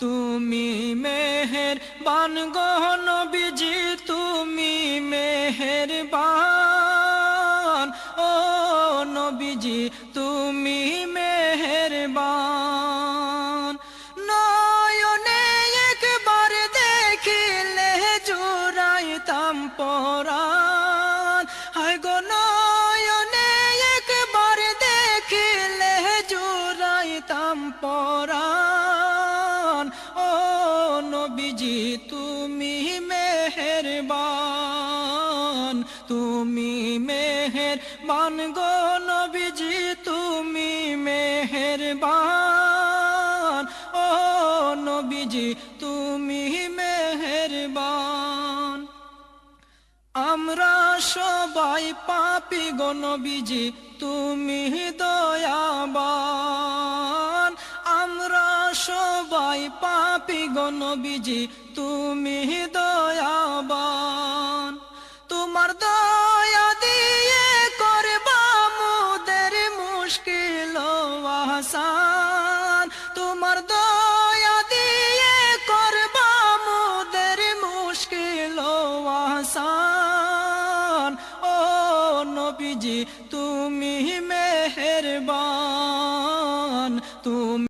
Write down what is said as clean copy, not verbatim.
তুমি মেহেরবান গো নবীজি, তুমি মেহেরবান। ও নবীজি তুমি মেহেরবান। নয়নে একবার দেখিলে জুড়াইতাম পরাণ। হায় গো নয়নে একবার দেখিলে জুড়াইতাম পরাণ। ও নবীজি তুমি মেহেরবান, তুমি মেহেরবান গো নবীজি, তুমি মেহেরবান। ও নবীজি তুমি মেহেরবান। আমরা সবাই পাপী গো নবীজি, তুমি দয়াবান। আমরা সবাই পাপী গো নবীজি, তুমি দয়াবান। তোমার দয়া দিয়ে করবা মোদের মুশকিল আসান। তোমার দয়া দিয়ে করবা মোদের মুশকিল আসান। ও নবীজি তুমি